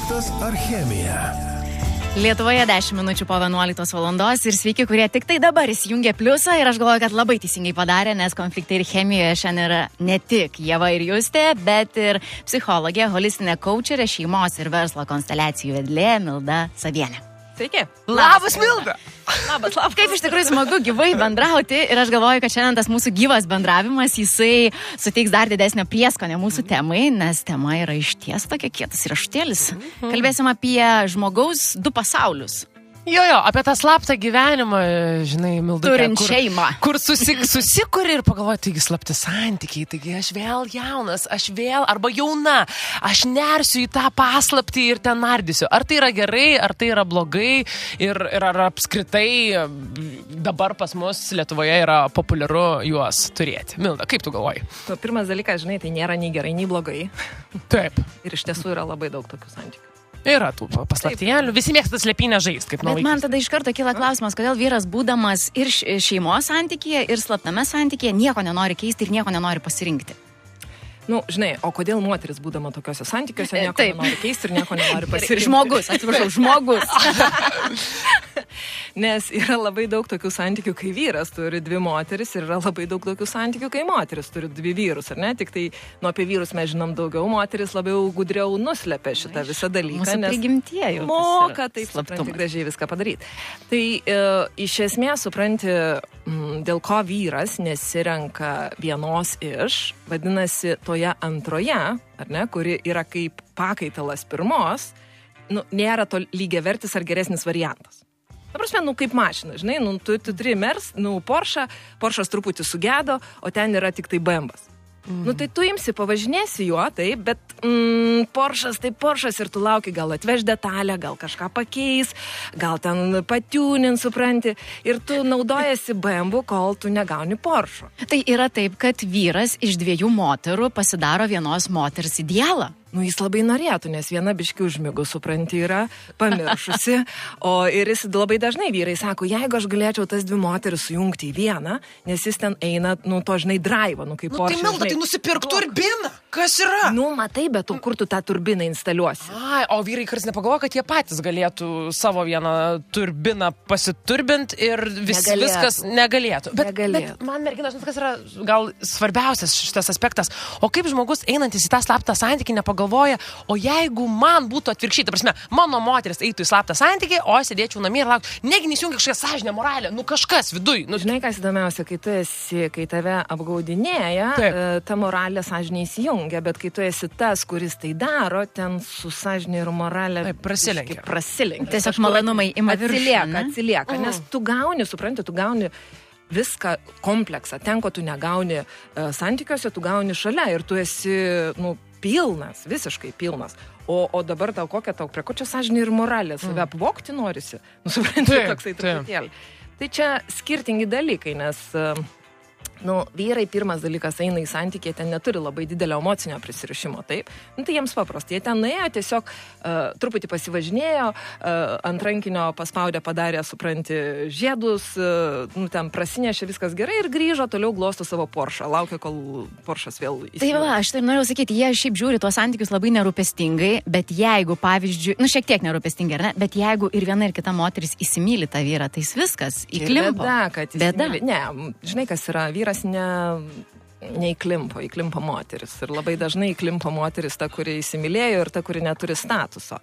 Maistas ar chemija? Lietuvoje 10 minučių po 11 valandos ir sveiki, kurie tik tai dabar įsijungia pliusą ir aš galvoju, kad labai teisingai padarė, nes konfliktai ir chemijoje šiandien yra ne tik Ieva ir Justė, bet ir psichologė, holistinė kaučerė, šeimos ir verslo konsteliacijų vedlė Milda Savienė. Sveiki. Labas, Milda. Labas. Kaip iš tikrųjų smagu gyvai bendrauti ir aš galvoju, kad šiandien tas mūsų gyvas bendravimas, jisai suteiks dar didesnio prieskonio mūsų temai, nes tema yra išties tokia kietas riešutėlis. Kalbėsim apie žmogaus du pasaulius. Jo, apie tą slaptą gyvenimą, žinai, Milda. Turint šeimą. Kur susikuri ir pagalvoji, taigi slapti santykiai, taigi aš vėl jaunas, aš vėl arba jauna, aš nersiu į tą paslaptį ir ten nardysiu. Ar tai yra gerai, ar tai yra blogai ir ar apskritai dabar pas mus Lietuvoje yra populiaru juos turėti. Milda, kaip tu galvoji? Pirmas dalykas, žinai, tai nėra nei gerai, nei blogai. Taip. Ir iš tiesų yra labai daug tokių santykių. Yra tų paslaptėlių, visi mėgsta slėpinę žaisti, kaip nuo Bet man tada iš karto kyla klausimas, kodėl vyras būdamas ir šeimos santykyje, ir slaptame santykyje nieko nenori keisti ir nieko nenori pasirinkti. Nu, žinai, o kodėl moteris būdama tokiuose santykiuose nieko nenori keisti ir nieko nenori pasirinkti? Žmogus. Nes yra labai daug tokių santykių, kai vyras turi dvi moteris ir yra labai daug tokių santykių, kai moteris turi dvi vyrus, ar ne? Tik tai apie vyrus mes žinom daugiau, moteris labiau gudriau nuslepia šitą visą dalyką. Mūsų prigimtieji. Moka taip supranti gražiai viską padaryti. Tai iš esmės supranti, dėl ko vyras nesirenka vienos iš, vadinasi, toje antroje, ar ne, kuri yra kaip pakaitalas pirmos, nėra to lygiavertis ar geresnis variantas. Ta prasme, kaip mašina, žinai, tu turi Mers, Porsche'as truputį sugedo, o ten yra tik tai BMW'as. Tai tu imsi, pavažinėsi juo, taip, bet Porsche'as ir tu lauki, gal atveš detalę, gal kažką pakeis, gal ten patiūnin, supranti, ir tu naudojasi BMW, kol tu negauni Porsche. Tai yra taip, kad vyras iš dviejų moterų pasidaro vienos moters idealą. Jis labai norėtų, nes viena biški užmigų, supranti, yra pamiršusi. Ir jis labai dažnai vyrai sako, jeigu aš galėčiau tas dvi moteris sujungti į vieną, nes jis ten eina, to, žinai, draivo, kaip Porsche. Tai Milda, tai nusipirk turbiną. Kas yra? Matai, bet kur tu tą turbiną instaliuosi? O vyrai kartais nepagalvoja, kad jie patys galėtų savo vieną turbiną pasiturbinti ir viskas negalėtų. Bet man, merginas, kas yra gal svarbiausias šitas aspektas. O kaip žmogus einantis į tą slaptą santykį nepagalvoja, o jeigu man būtų atvirkščiai, ta prasme, mano moteris eitų į slaptą santykį, o aš sėdėčiau namie ir laukčiau, negi nesijungia kažkokia sąžinė, moralė, kažkas viduj. Žinai, kas įdomiausia, kai tave apgaudinėja, ta moralė sąžinė įsijungia. Bet kai tu esi tas, kuris tai daro, ten su sąžinė ir moralė prasilenkia. Tiesiog malonumai ima viršų. Atsilieka, nes tu gauni, supranti, viską kompleksą. Ten, ko tu negauni santykiuose, tu gauni šalia ir tu esi, pilnas, visiškai pilnas. O dabar prie ko čia sąžinė ir moralė? Save apvogti norisi? Supranti, toksai truputėlį. Tai čia skirtingi dalykai, nes vyrai pirmas dalykas eina į santykį, ten neturi labai didelio emocinio prisirišimo, taip? Tai jiems paprastai. Jie ten nuėjo, tiesiog truputį pasivažinėjo, ant rankinio paspaudė, padarė, supranti, žiedus, ten prasinešė, viskas gerai ir grįžo, toliau glosto savo Porsche. Laukia, kol Porsche'as vėl įsijungia. Tai va, aš tai norėjau sakyti, jie šiaip žiūri tuos santykius labai nerūpestingai, bet jeigu, pavyzdžiui, šiek tiek nerūpestingai, ar ne? Bet jeigu ir viena ir kita moteris įsimyli tą vyrą, tai viskas įklimpo. Bėda. Ne, žinai, kas yra vyras neįklimpo, įklimpo moteris. Ir labai dažnai įklimpo moteris ta, kuri įsimylėjo ir ta, kuri neturi statuso.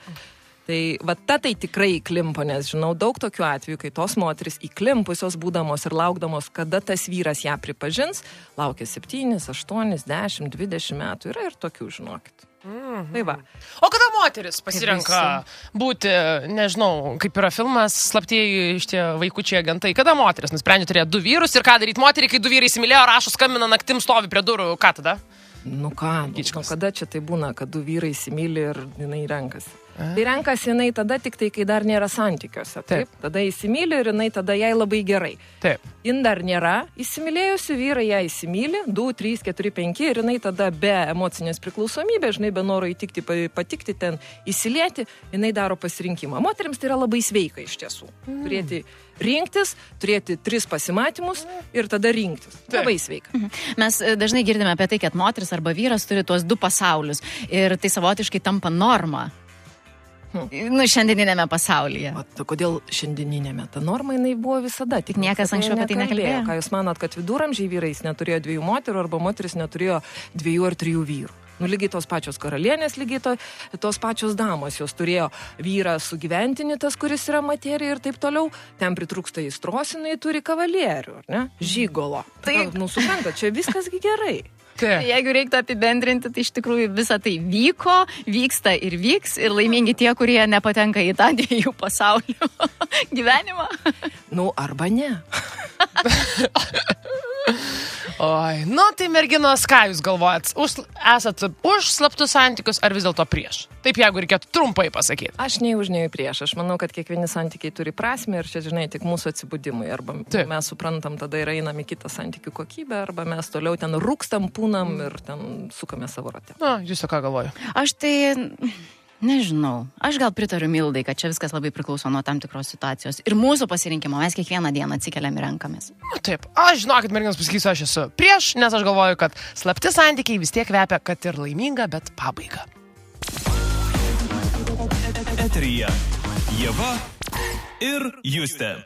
Tai tai tikrai įklimpo, nes žinau daug tokių atvejų, kai tos moteris įklimpusios būdamos ir laukdamos, kada tas vyras ją pripažins, laukia 7, 8, 10, 20 metų. Yra ir tokių, žinokit. Tai va. O kada moteris pasirenka būti, nežinau, kaip yra filmas Slaptieji šitie vaikučiai agentai, kada moteris nusprendžia turėti du vyrus ir ką daryti moteriai, kai du vyrai įsimylėjo, rašo, skambina naktim, stovi prie durų, ką tada? Kada čia tai būna, kad du vyrai įsimyli ir jinai renkasi? Tai renkasi jinai tada tik tai, kai dar nėra santykiuose. Taip. Tada įsimyli ir jinai tada jai labai gerai. Taip. Jin dar nėra įsimylėjusi, vyrai ją įsimyli, 2, 3, 4, 5 ir jinai tada be emocinės priklausomybės, žinai, be noro įtikti, patikti ten, įsilieti, jinai daro pasirinkimą. Moterims tai yra labai sveika iš tiesų. Turėti 3 pasimatymus ir tada rinktis. Labai sveika. Mes dažnai girdime apie tai, kad moteris arba vyras turi tuos 2 pasaulius ir tai savotiškai tampa norma. Šiandieninėme pasaulyje. Kodėl šiandieninėme? Ta norma jinai buvo visada. Tik niekas anksčiau apie tai nekalbėjo. Ką jūs manot, kad viduramžiai vyrais neturėjo 2 moterų arba moteris neturėjo 2 ar 3 vyrų? Lygiai tos pačios karalienės, lygiai tos pačios damos. Jos turėjo vyrą sugyventinį, tas, kuris yra materija ir taip toliau. Ten pritrūksta aistros, jinai turi kavalierių, ar ne? Žygolo. Taip. Suprantat, čia viskas gerai. Jeigu reiktų apibendrinti, tai iš tikrųjų visa tai vyko, vyksta ir vyks ir laimingi tie, kurie nepatenka į tą 2 pasaulių gyvenimą. Arba ne. Oi, tai merginos, ką jūs galvojat? Esat už slaptus santykius ar vis dėlto prieš? Taip, jeigu reikėtų trumpai pasakyti. Aš nei už, nei prieš. Aš manau, kad kiekvieni santykiai turi prasmę ir čia, žinai, tik mūsų atsibudimui. Arba mes suprantam, tada ir einam į kitą santykių kokybę, arba mes toliau ten rūkstam, pūnam ir ten sukame savo rate. Jūs ką galvoju? Aš tai... Nežinau. Aš gal pritariu Mildai, kad čia viskas labai priklauso nuo tam tikros situacijos. Ir mūsų pasirinkimo mes kiekvieną dieną atsikeliam ir renkamės. Taip. Aš žinokit, merginos pasakysiu, aš esu prieš, nes aš galvoju, kad slapti santykiai vis tiek kvepia, kad ir laiminga, bet pabaiga. Eteryje Ieva ir Justė.